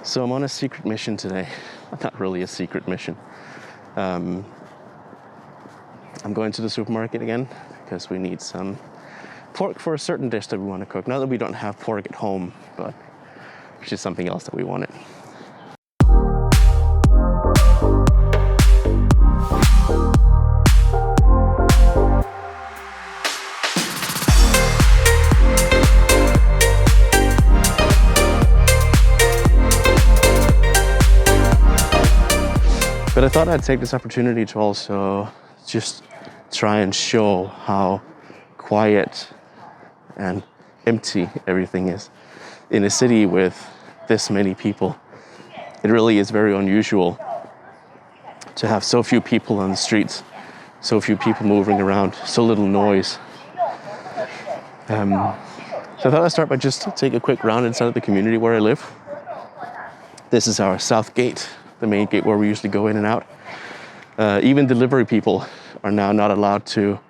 So I'm on a secret mission today. Not really a secret mission. I'm going to the supermarket again because we need some pork for a certain dish that we want to cook. Not that we don't have pork at home, but it's just something else that we wanted. But I thought I'd take this opportunity to also just try and show how quiet and empty everything is. In a city with this many people, it really is very unusual to have so few people on the streets, so few people moving around, so little noise. So I thought I'd start by just take a quick round inside of the community where I live. This is our south gate, the main gate where we usually go in and out. Even delivery people are now not allowed to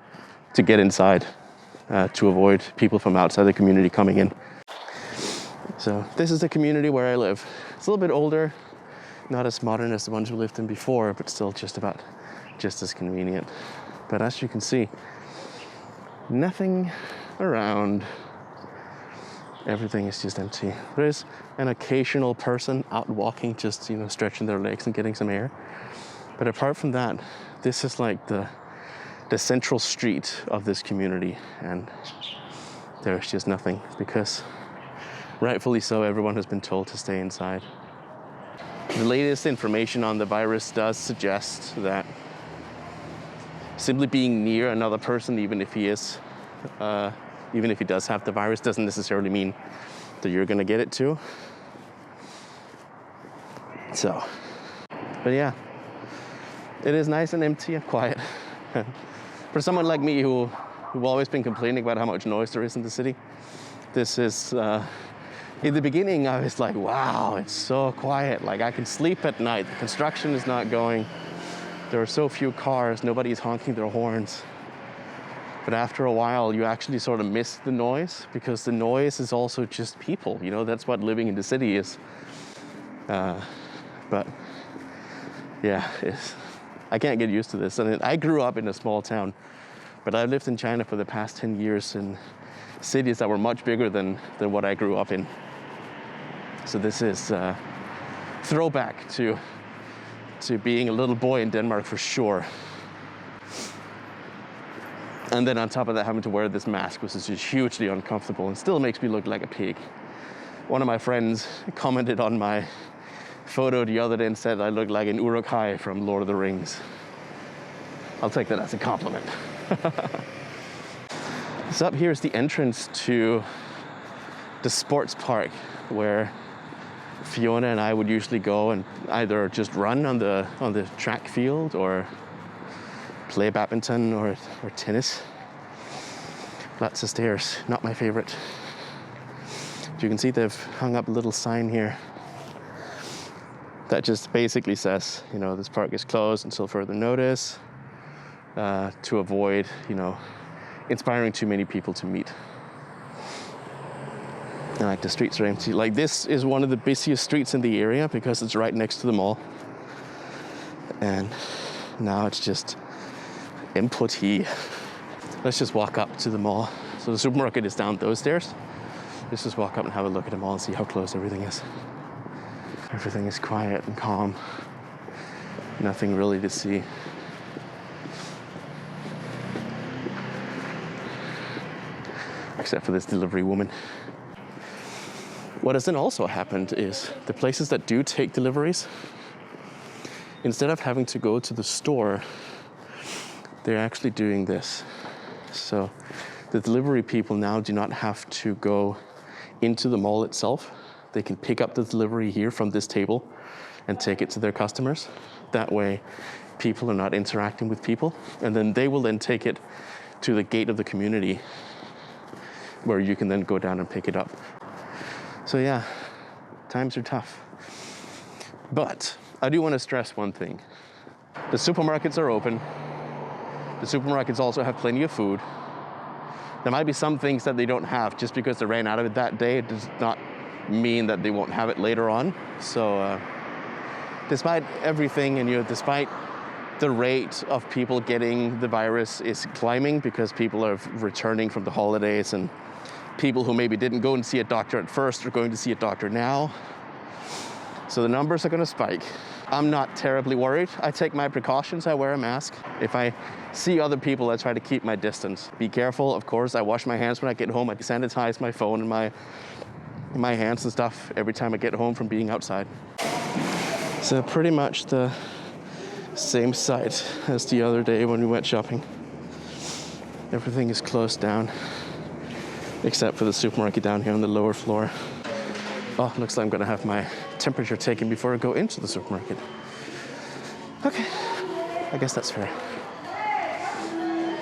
get inside to avoid people from outside the community coming in. So this is the community where I live. It's a little bit older, not as modern as the ones we lived in before, but still just as convenient. But as you can see, nothing around. Everything is just empty. There's an occasional person out walking, just stretching their legs and getting some air. But apart from that, this is like the central street of this community, and there's just nothing because, rightfully so, everyone has been told to stay inside. The latest information on the virus does suggest that simply being near another person, even if he does have the virus, doesn't necessarily mean that you're gonna get it too. So, but yeah, it is nice and empty and quiet. For someone like me who've always been complaining about how much noise there is in the city, this is, in the beginning I was like, wow, it's so quiet. Like I can sleep at night, the construction is not going, there are so few cars, nobody's honking their horns. But after a while, you actually sort of miss the noise because the noise is also just people. That's what living in the city is. But yeah, I can't get used to this. And I grew up in a small town, but I've lived in China for the past 10 years in cities that were much bigger than what I grew up in. So this is a throwback to being a little boy in Denmark for sure. And then on top of that, having to wear this mask, which is just hugely uncomfortable and still makes me look like a pig. One of my friends commented on my photo the other day and said I look like an Uruk-hai from Lord of the Rings. I'll take that as a compliment. So up here is the entrance to the sports park where Fiona and I would usually go and either just run on the track field or play badminton or tennis. Lots of stairs, not my favorite. You can see they've hung up a little sign here that just basically says, this park is closed until further notice, to avoid, inspiring too many people to meet. And like the streets are empty. Like this is one of the busiest streets in the area because it's right next to the mall. And now it's just empty. Let's just walk up to the mall. So the supermarket is down those stairs. Let's just walk up and have a look at the mall and see how close everything is. Everything is quiet and calm. Nothing really to see. Except for this delivery woman. What has then also happened is the places that do take deliveries, instead of having to go to the store, they're actually doing this. So the delivery people now do not have to go into the mall itself. They can pick up the delivery here from this table and take it to their customers. That way, people are not interacting with people. And then they will then take it to the gate of the community where you can then go down and pick it up. So yeah, times are tough. But I do want to stress one thing. The supermarkets are open. The supermarkets also have plenty of food. There might be some things that they don't have just because they ran out of it that day. It does not mean that they won't have it later on. So despite everything, and despite the rate of people getting the virus is climbing because people are returning from the holidays, and people who maybe didn't go and see a doctor at first are going to see a doctor now. So the numbers are going to spike. I'm not terribly worried. I take my precautions. I wear a mask. If I see other people, I try to keep my distance. Be careful, of course. I wash my hands when I get home. I sanitize my phone and my hands and stuff every time I get home from being outside. So pretty much the same site as the other day when we went shopping. Everything is closed down except for the supermarket down here on the lower floor. Oh, looks like I'm gonna have my temperature taken before I go into the supermarket. Okay, I guess that's fair.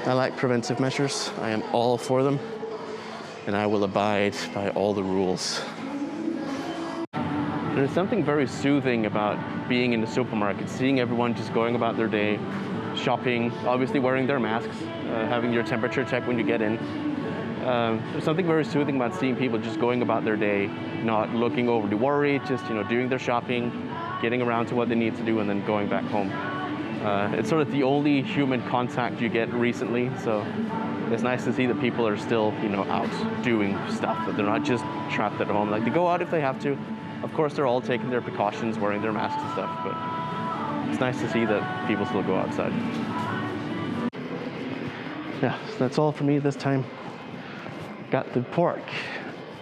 I like preventive measures. I am all for them, and I will abide by all the rules. There's something very soothing about being in the supermarket, seeing everyone just going about their day, shopping, obviously wearing their masks, having your temperature checked when you get in. There's something very soothing about seeing people just going about their day, not looking overly worried, just doing their shopping, getting around to what they need to do, and then going back home. It's sort of the only human contact you get recently, so it's nice to see that people are still out doing stuff, that they're not just trapped at home. Like, they go out if they have to. Of course, they're all taking their precautions, wearing their masks and stuff, but it's nice to see that people still go outside. Yeah, so that's all for me this time. Got the pork,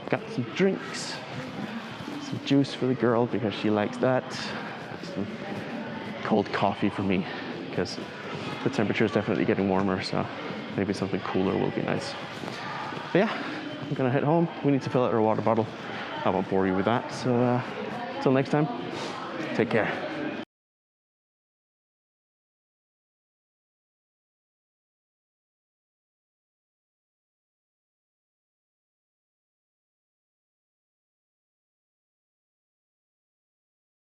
got some drinks, some juice for the girl because she likes that, some cold coffee for me because the temperature is definitely getting warmer, so maybe something cooler will be nice. But yeah, I'm gonna head home. We need to fill out our water bottle. I won't bore you with that, so until next time, take care.